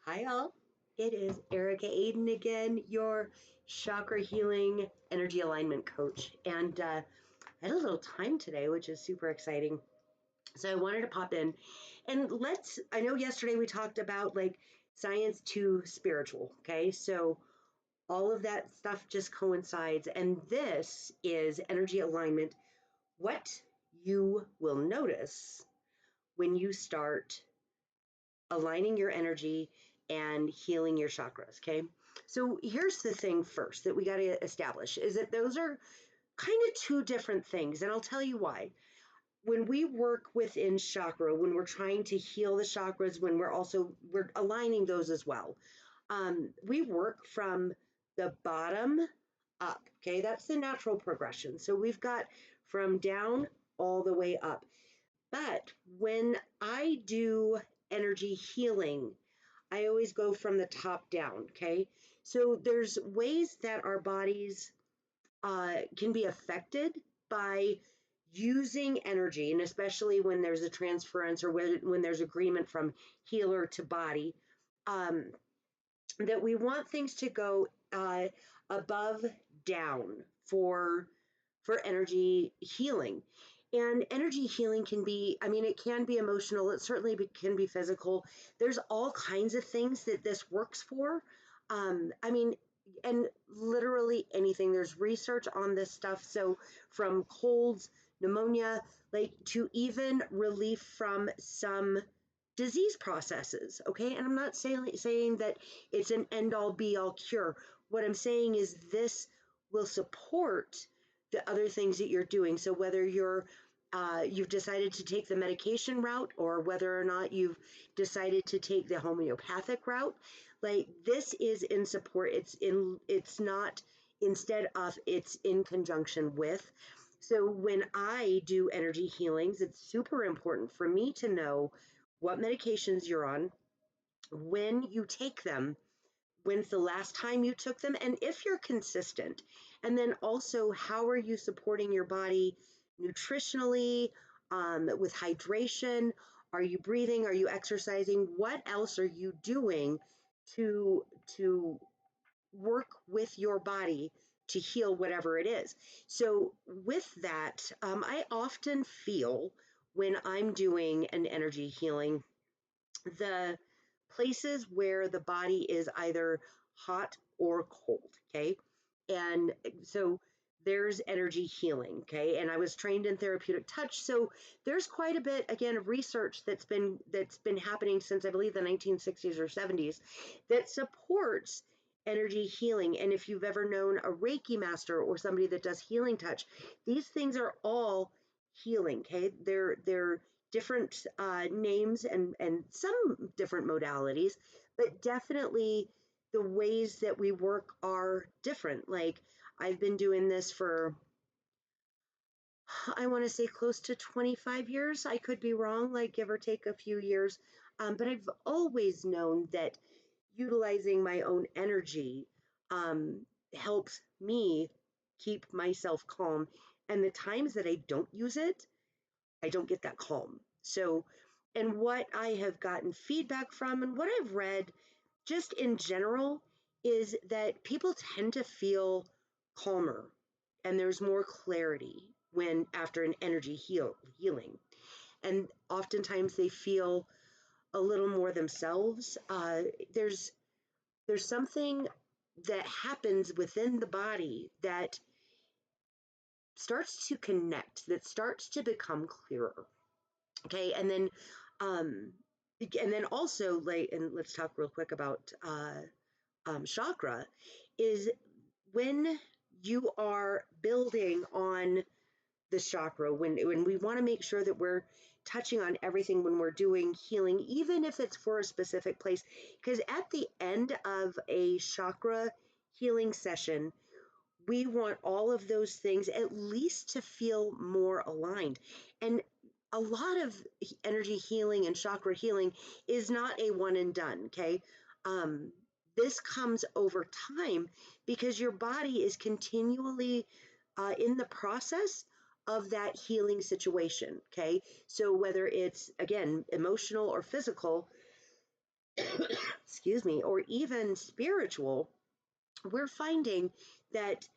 Hi, all. It is Erica Aiden again, your chakra healing energy alignment coach. And I had a little time today, which is super exciting. So I wanted to pop in and I know yesterday we talked about like science to spiritual. Okay. So all of that stuff just coincides. And this is energy alignment. What you will notice when you start aligning your energy and healing your chakras. Okay. So here's the thing first that we got to establish is that those are kind of two different things. And I'll tell you why. When we work within chakra, when we're trying to heal the chakras, when we're aligning those as well. We work from the bottom up. Okay. That's the natural progression. So we've got from down all the way up. But when I do energy healing, I always go from the top down. Okay. So there's ways that our bodies can be affected by using energy, and especially when there's a transference or when there's agreement from healer to body, um, that we want things to go above down for for energy healing. And energy healing can be, I mean, it can be emotional, it certainly can be physical. There's all kinds of things that this works for. I mean, and literally anything. There's research on this stuff. So from colds, pneumonia, like to even relief from some disease processes. Okay. And I'm not saying that it's an end all be all cure. What I'm saying is this will support the other things that you're doing. So whether you've decided to take the medication route or whether or not you've decided to take the homeopathic route, like this is in support. It's not instead of, it's in conjunction with. So when I do energy healings, it's super important for me to know what medications you're on, when you take them, when's the last time you took them, and if you're consistent. And then also, how are you supporting your body nutritionally, with hydration? Are you breathing? Are you exercising? What else are you doing to to work with your body to heal whatever it is? So with that, I often feel when I'm doing an energy healing, the places where the body is either hot or cold. Okay. And so there's energy healing. Okay. And I was trained in therapeutic touch. So there's quite a bit, again, of research that's been happening since I believe the 1960s or 70s that supports energy healing. And if you've ever known a Reiki master or somebody that does healing touch, these things are all healing. Okay. They're different names and some different modalities, but definitely the ways that we work are different. Like I've been doing this for, I want to say close to 25 years. I could be wrong, like give or take a few years. But I've always known that utilizing my own energy um, helps me keep myself calm. And the times that I don't use it, I don't get that calm. So, and what I have gotten feedback from and what I've read just in general is that people tend to feel calmer and there's more clarity when after an energy healing. And oftentimes they feel a little more themselves. There's something that happens within the body that starts to connect, that starts to become clearer. Okay, um, and then also, like, and let's talk real quick about chakra, is when you are building on the chakra, when we want to make sure that we're touching on everything when we're doing healing, even if it's for a specific place, because at the end of a chakra healing session, we want all of those things at least to feel more aligned. And a lot of energy healing and chakra healing is not a one and done. Okay. Um, this comes over time because your body is continually in the process of that healing situation. Okay. So whether it's, again, emotional or physical, excuse me, or even spiritual, we're finding that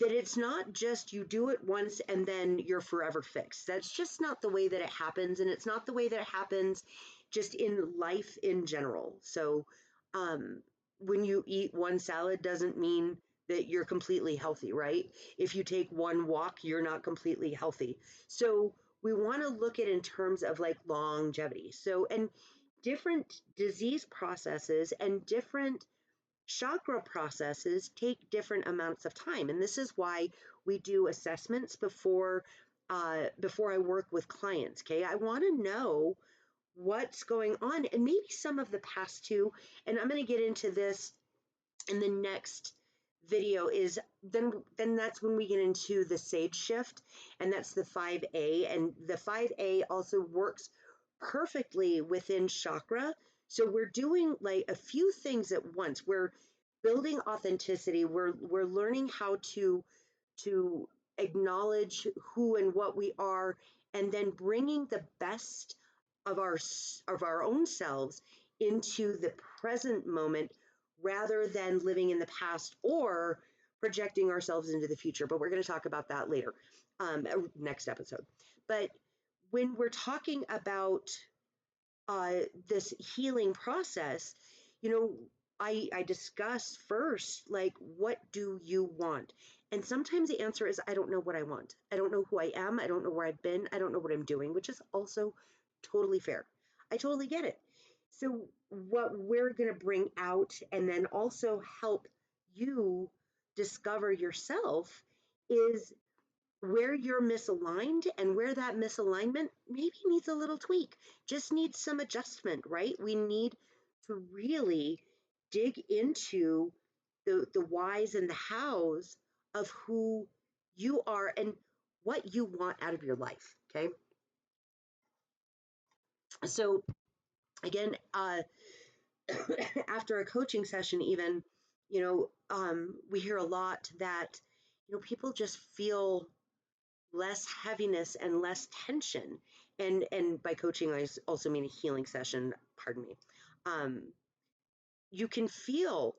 it's not just you do it once and then you're forever fixed. That's just not the way that it happens, and it's not the way that it happens just in life in general. So um, when you eat one salad doesn't mean that you're completely healthy, right? If you take one walk, you're not completely healthy. So we want to look at in terms of like longevity. So, and different disease processes and different chakra processes take different amounts of time, and this is why we do assessments before I work with clients. Okay, I want to know what's going on, and maybe some of the past too. And I'm going to get into this in the next video. Is then that's when we get into the sage shift, and that's the 5A, and the 5A also works perfectly within chakra. So we're doing like a few things at once. We're building authenticity. We're learning how to acknowledge who and what we are, and then bringing the best of our own selves into the present moment rather than living in the past or projecting ourselves into the future. But we're going to talk about that later, next episode. But when we're talking about this healing process, you know, I discuss first, like, what do you want? And sometimes the answer is, I don't know what I want. I don't know who I am. I don't know where I've been. I don't know what I'm doing, which is also totally fair. I totally get it. So, what we're going to bring out and then also help you discover yourself is where you're misaligned, and where that misalignment maybe needs a little tweak, just needs some adjustment, right? We need to really dig into the whys and the hows of who you are and what you want out of your life. Okay. So again, after a coaching session, even, we hear a lot that, people just feel less heaviness and less tension. And by coaching, I also mean a healing session, pardon me. um, you can feel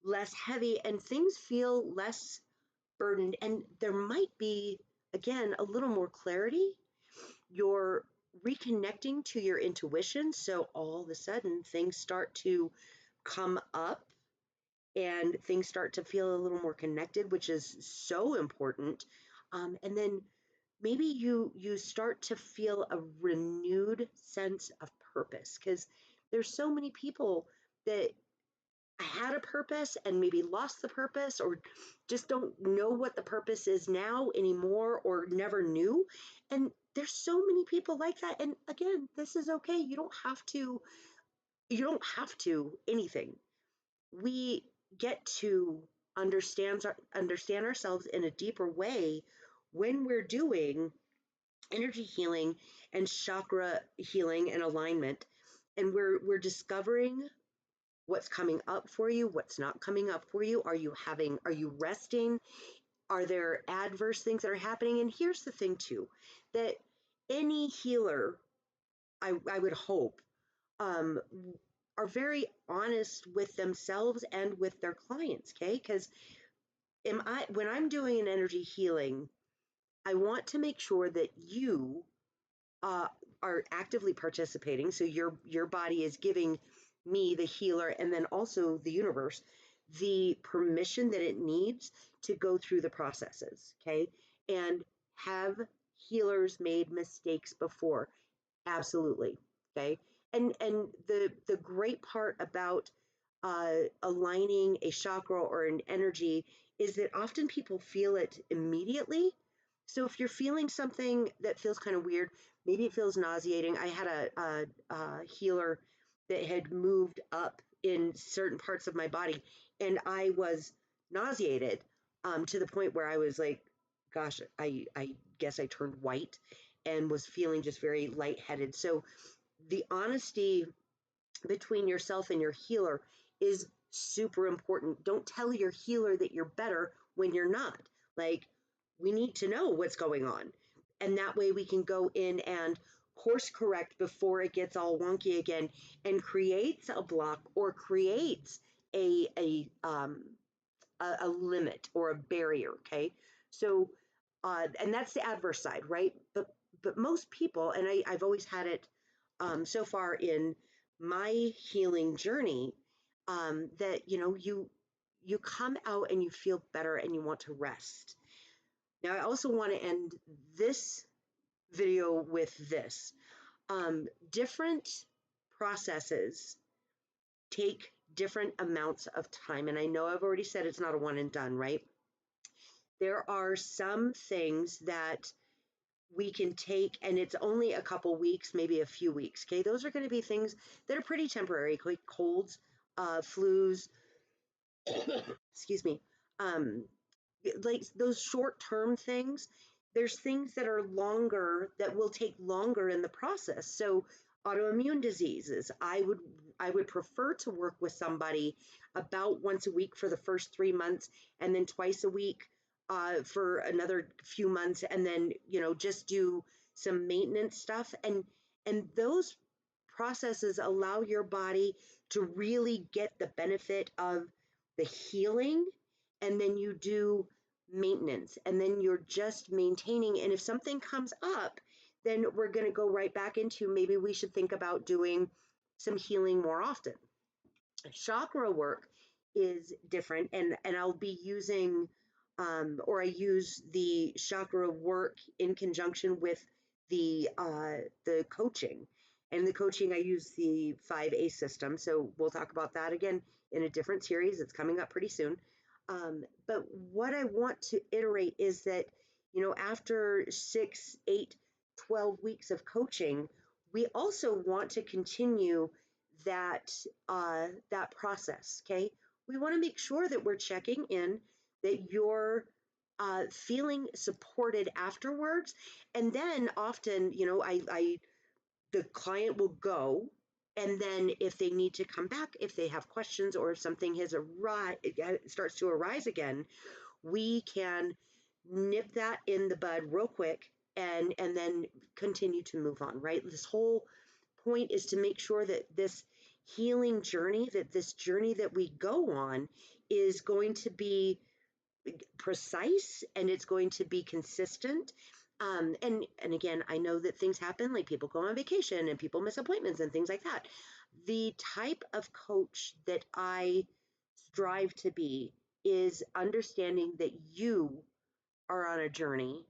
less heavy and things feel less burdened, and there might be, again, a little more clarity. You're reconnecting to your intuition, so all of a sudden things start to come up and things start to feel a little more connected, which is so important. And then maybe you start to feel a renewed sense of purpose, because there's so many people that had a purpose and maybe lost the purpose, or just don't know what the purpose is now anymore, or never knew. And there's so many people like that, and again, this is okay. You don't have to anything. We get to understand ourselves in a deeper way when we're doing energy healing and chakra healing and alignment, and we're discovering what's coming up for you, what's not coming up for you. Are you resting? Are there adverse things that are happening? And here's the thing too, that any healer, I would hope, um, are very honest with themselves and with their clients. Okay, because when I'm doing an energy healing, I want to make sure that you uh, are actively participating. So your body is giving me, the healer, and then also the universe, the permission that it needs to go through the processes. Okay, and have healers made mistakes before? Absolutely. Okay. And the great part about aligning a chakra or an energy is that often people feel it immediately. So if you're feeling something that feels kind of weird, maybe it feels nauseating. I had a healer that had moved up in certain parts of my body, and I was nauseated, to the point where I was like, gosh, I guess I turned white and was feeling just very lightheaded. So the honesty between yourself and your healer is super important. Don't tell your healer that you're better when you're not. Like, we need to know what's going on. And that way we can go in and course correct before it gets all wonky again and creates a block or creates a a um, a limit or a barrier. Okay, so and that's the adverse side, right? But most people, and I've always had it so far in my healing journey, that you come out and you feel better and you want to rest. Now, I also want to end this video with this. Different processes take different amounts of time. And I know I've already said it's not a one and done, right? There are some things that we can take and it's only a couple weeks, maybe a few weeks. Okay. Those are going to be things that are pretty temporary, like colds, flus, excuse me, um, like those short term things. There's things that are longer that will take longer in the process. So autoimmune diseases, I would prefer to work with somebody about once a week for the first 3 months, and then twice a week for another few months, and then just do some maintenance stuff. And those processes allow your body to really get the benefit of the healing, and then you do maintenance, and then you're just maintaining. And if something comes up, then we're going to go right back into maybe we should think about doing some healing more often. Chakra work is different, and I'll be using or I use the chakra work in conjunction with the coaching. And the coaching, I use the 5A system, so we'll talk about that again in a different series. It's coming up pretty soon. But what I want to iterate is that after 6, 8, 12 weeks of coaching, we also want to continue that process. Okay, we want to make sure that we're checking in, that you're feeling supported afterwards. And then often, I the client will go, and then if they need to come back, if they have questions, or if something has it starts to arise again, we can nip that in the bud real quick, and then continue to move on, right? This whole point is to make sure that this healing journey, that this journey that we go on, is going to be precise, and it's going to be consistent. And again, I know that things happen, like people go on vacation and people miss appointments and things like that. The type of coach that I strive to be is understanding that you are on a journey,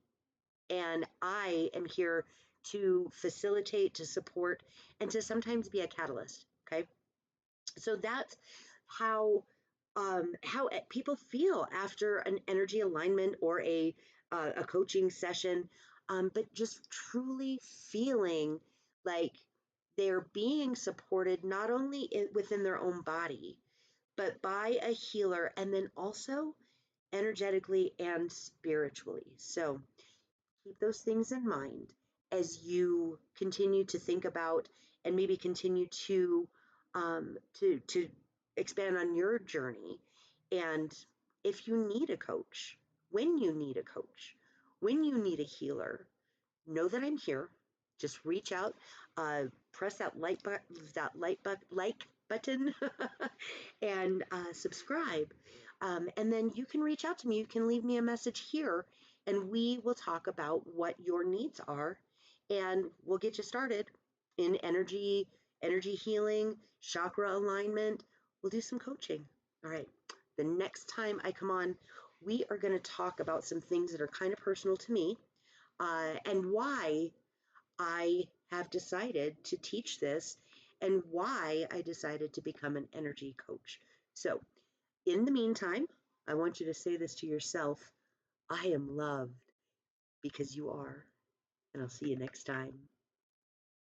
and I am here to facilitate, to support, and to sometimes be a catalyst. Okay, so that's how people feel after an energy alignment or a coaching session, but just truly feeling like they're being supported not only within their own body, but by a healer, and then also energetically and spiritually. So keep those things in mind as you continue to think about and maybe continue to expand on your journey. And if you need a coach, when you need a coach, when you need a healer, know that I'm here. Just reach out, press that like button, and subscribe. And then you can reach out to me. You can leave me a message here, and we will talk about what your needs are, and we'll get you started in energy healing, chakra alignment. We'll do some coaching. All right. The next time I come on, we are going to talk about some things that are kind of personal to me, and why I have decided to teach this, and why I decided to become an energy coach. So, in the meantime, I want you to say this to yourself: I am loved because you are. And I'll see you next time.